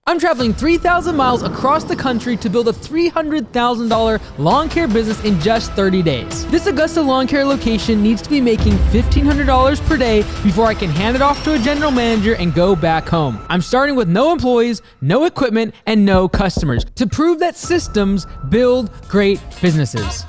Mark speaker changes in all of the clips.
Speaker 1: I'm traveling 3,000 miles across the country to build a $300,000 lawn care business in just 30 days. This Augusta lawn care location needs to be making $1,500 per day before I can hand it off to a general manager and go back home. I'm starting with no employees, no equipment, and no customers to prove that systems build great businesses.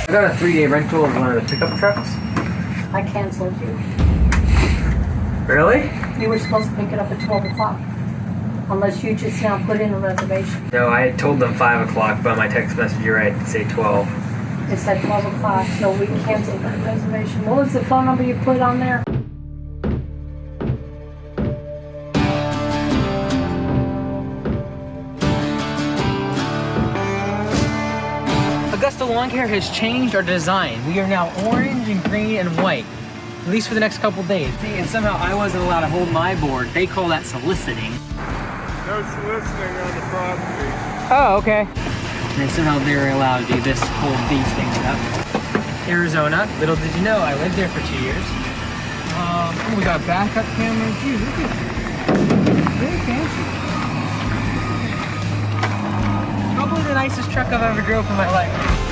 Speaker 2: I got a 3-day rental of one of the pickup trucks.
Speaker 3: I canceled you.
Speaker 2: Really?
Speaker 3: You were supposed to pick it up at 12 o'clock. Unless you just now put in a reservation.
Speaker 2: No, I told them 5 o'clock, but on my text message, you're right, it say 12.
Speaker 3: It said 12 o'clock, so we canceled that reservation. What was the phone number you put on there?
Speaker 1: Augusta Lawn Care has changed our design. We are now orange and green and white, at least for the next couple days. And somehow I wasn't allowed to hold my board. They call that soliciting.
Speaker 4: No soliciting on the property.
Speaker 1: Oh, okay. And somehow they're allowed to do this, hold these things up. Arizona, little did you know, I lived there for 2 years. Oh, we got backup cameras. Geez, look at really fancy. Probably the nicest truck I've ever drove in my life.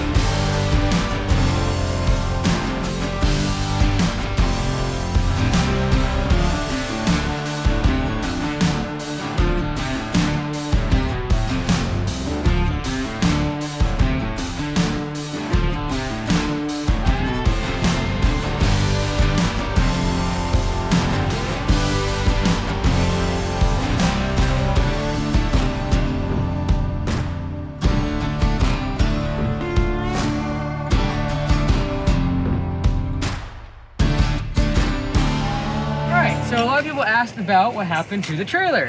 Speaker 1: So a lot of people asked about what happened to the trailer.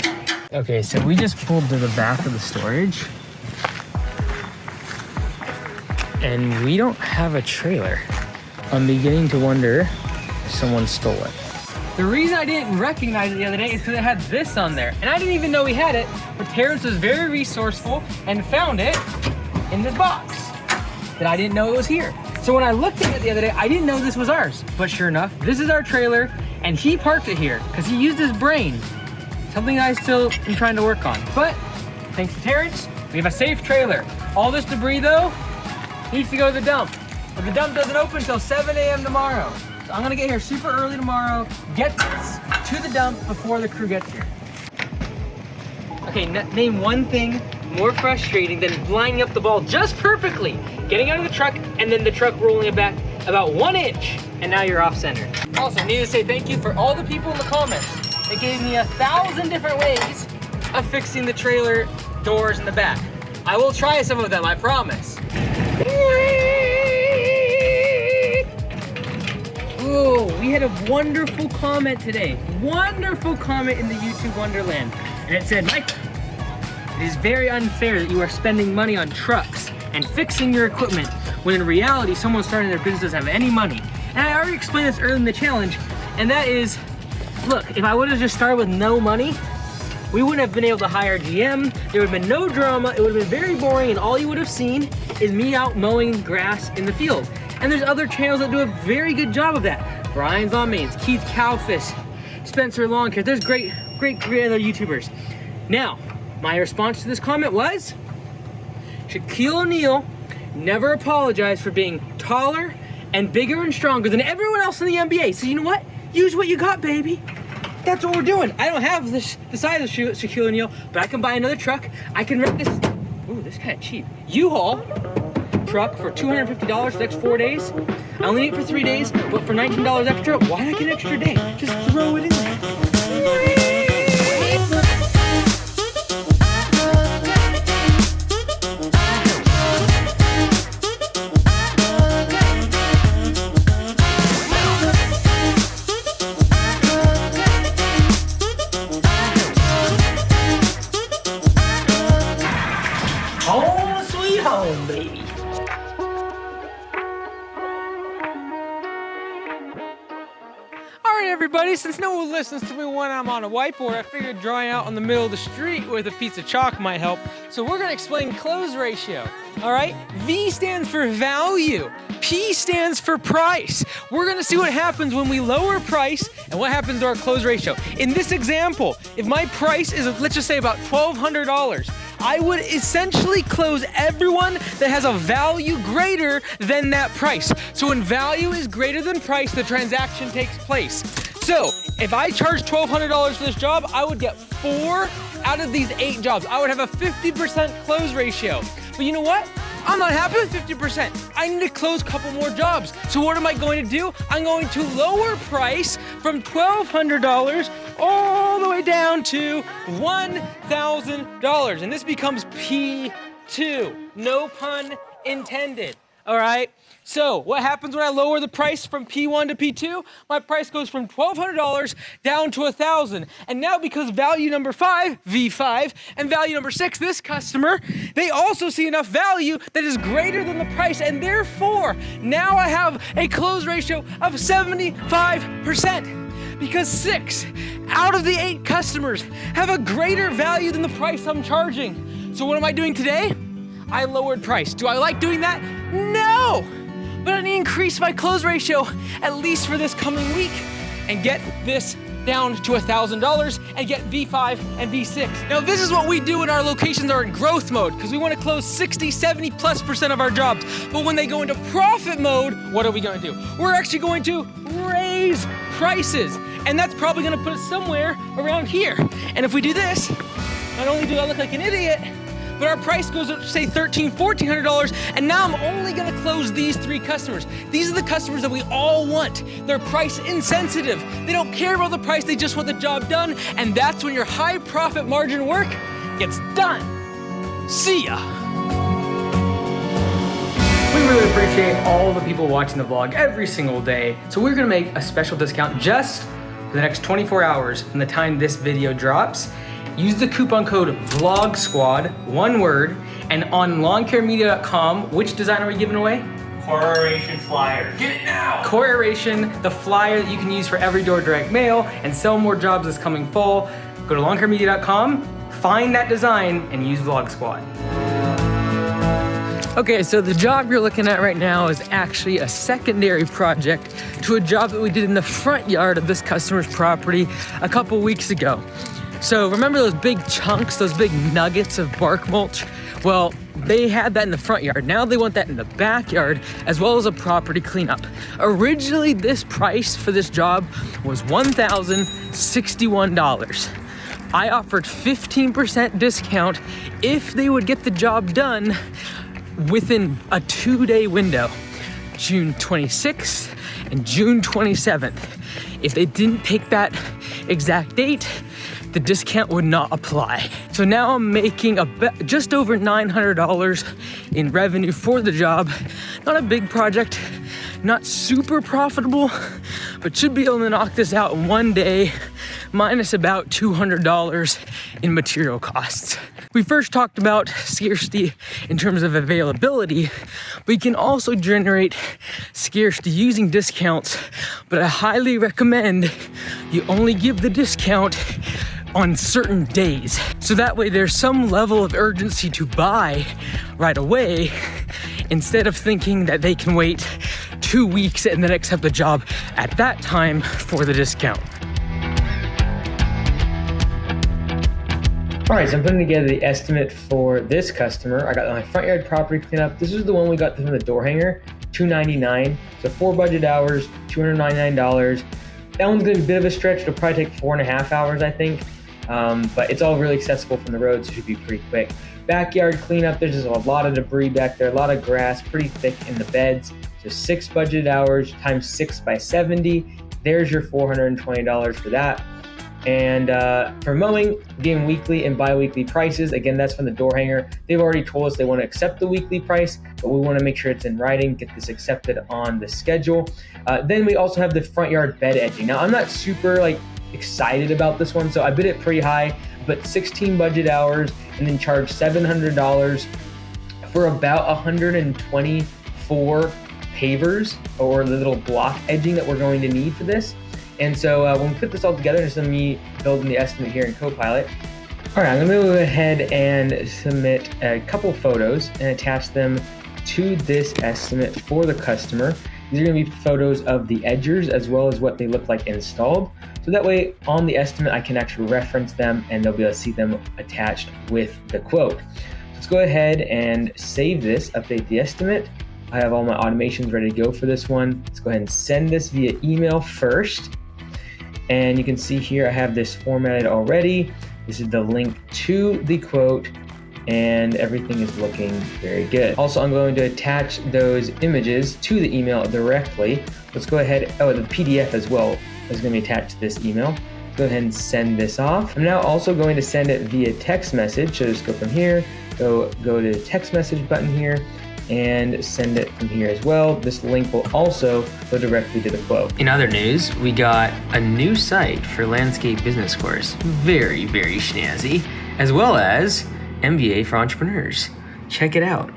Speaker 1: Okay, so we just pulled to the back of the storage and we don't have a trailer. I'm beginning to wonder if someone stole it. The reason I didn't recognize it the other day is because it had this on there. And I didn't even know we had it, but Terrence was very resourceful and found it in this box that I didn't know it was here. So when I looked at it the other day, I didn't know this was ours. But sure enough, this is our trailer. And he parked it here because he used his brain. Something I still am trying to work on. But thanks to Terrence, we have a safe trailer. All this debris though, needs to go to the dump. But the dump doesn't open until 7 a.m. tomorrow. So I'm gonna get here super early tomorrow, get this to the dump before the crew gets here. Okay, name one thing more frustrating than lining up the ball just perfectly, getting out of the truck, and then the truck rolling it back about 1 inch, and now you're off center. Also, I need to say thank you for all the people in the comments that gave me 1,000 different ways of fixing the trailer doors in the back. I will try some of them, I promise. Oh, we had a wonderful comment today. Wonderful comment in the YouTube Wonderland. And it said, Mike, it is very unfair that you are spending money on trucks and fixing your equipment when in reality someone starting their business doesn't have any money. And I already explained this early in the challenge, and that is, look, if I would have just started with no money, we wouldn't have been able to hire a GM, there would have been no drama, it would have been very boring, and all you would have seen is me out mowing grass in the field. And there's other channels that do a very good job of that. Brian's Lawn Maintenance, Keith Cowfish, Spencer Lawn Care, there's great other YouTubers. Now, my response to this comment was, Shaquille O'Neal never apologized for being taller and bigger and stronger than everyone else in the NBA. So you know what? Use what you got, baby. That's what we're doing. I don't have the size of Shaquille O'Neal, but I can buy another truck. I can rent this, ooh, this is kind of cheap, U-Haul truck for $250 the next 4 days. I only need it for 3 days, but for $19 extra, why not get an extra day? Just throw it in there. Home sweet home, baby. All right, everybody. everybody. Since no one listens to me when I'm on a whiteboard, I figured drawing out on the middle of the street with a piece of chalk might help. So we're gonna explain close ratio, all right? V stands for value. P stands for price. We're gonna see what happens when we lower price and what happens to our close ratio. In this example, if my price is, let's just say about $1,200, I would essentially close everyone that has a value greater than that price. So when value is greater than price, the transaction takes place. So if I charge $1,200 for this job, I would get 4 out of these 8 jobs. I would have a 50% close ratio. But you know what? I'm not happy with 50%. I need to close a couple more jobs. So what am I going to do? I'm going to lower price from $1,200 all the way down to $1,000. And this becomes P2. No pun intended. All right? So what happens when I lower the price from P1 to P2? My price goes from $1,200 down to $1,000. And now because value number 5, V5, and value number 6, this customer, they also see enough value that is greater than the price, and therefore, now I have a close ratio of 75%. Because 6 out of the 8 customers have a greater value than the price I'm charging. So what am I doing today? I lowered price. Do I like doing that? No! But I need to increase my close ratio at least for this coming week and get this down to $1,000 and get V5 and V6. Now this is what we do when our locations are in growth mode, because we want to close 60, 70+% of our jobs. But when they go into profit mode, what are we going to do? We're actually going to raise prices. And that's probably going to put us somewhere around here. And if we do this, not only do I look like an idiot, but our price goes up to say $1,300, $1,400, and now I'm only gonna close these 3 customers. These are the customers that we all want. They're price insensitive. They don't care about the price, they just want the job done, and that's when your high profit margin work gets done. See ya.
Speaker 2: We really appreciate all the people watching the vlog every single day. So we're gonna make a special discount just for the next 24 hours from the time this video drops. Use the coupon code VLOGSQUAD, one word, and on lawncaremedia.com, which design are we giving away?
Speaker 1: Core Aeration flyer. Get it now!
Speaker 2: Core Aeration, the flyer that you can use for every door direct mail and sell more jobs this coming fall. Go to lawncaremedia.com, find that design, and use Vlog Squad.
Speaker 1: Okay, so the job you're looking at right now is actually a secondary project to a job that we did in the front yard of this customer's property a couple weeks ago. So remember those big chunks, those big nuggets of bark mulch? Well, they had that in the front yard. Now they want that in the backyard as well as a property cleanup. Originally, this price for this job was $1,061. I offered 15% discount if they would get the job done within a 2-day window, June 26th and June 27th. If they didn't pick that exact date, the discount would not apply. So now I'm making just over $900 in revenue for the job. Not a big project, not super profitable, but should be able to knock this out in 1 day, minus about $200 in material costs. We first talked about scarcity in terms of availability, but you can also generate scarcity using discounts, but I highly recommend you only give the discount on certain days. So that way there's some level of urgency to buy right away instead of thinking that they can wait 2 weeks and then accept the job at that time for the discount.
Speaker 2: All right, so I'm putting together the estimate for this customer. I got my front yard property cleanup. This is the one we got from the door hanger, $299. So 4 budget hours, $299. That one's gonna be a bit of a stretch. It'll probably take 4.5 hours, I think. But it's all really accessible from the road, so it should be pretty quick. Backyard cleanup, there's just a lot of debris back there, a lot of grass, pretty thick in the beds. So 6 budget hours times 6 by 70. There's your $420 for that. And for mowing, again, weekly and bi-weekly prices. Again, that's from the door hanger. They've already told us they want to accept the weekly price, but we want to make sure it's in writing, get this accepted on the schedule. Then we also have the front yard bed edging. Now, I'm not super excited about this one, so I bid it pretty high, but 16 budget hours and then charge $700 for about 124 pavers or the little block edging that we're going to need for this. And so when we put this all together, this is me building the estimate here in Copilot. All right, I'm gonna go ahead and submit a couple photos and attach them to this estimate for the customer. These are gonna be photos of the edgers as well as what they look like installed. So that way on the estimate, I can actually reference them and they'll be able to see them attached with the quote. Let's go ahead and save this, update the estimate. I have all my automations ready to go for this one. Let's go ahead and send this via email first. And you can see here I have this formatted already. This is the link to the quote and everything is looking very good. Also, I'm going to attach those images to the email directly. Let's go ahead, the PDF as well is going to be attached to this email. Let's go ahead and send this off. I'm now also going to send it via text message. So just go from here, go to the text message button here and send it from here as well. This link will also go directly to the quote.
Speaker 1: In other news, we got a new site for Landscape Business Course. Very, very snazzy. As well as MBA for Entrepreneurs. Check it out.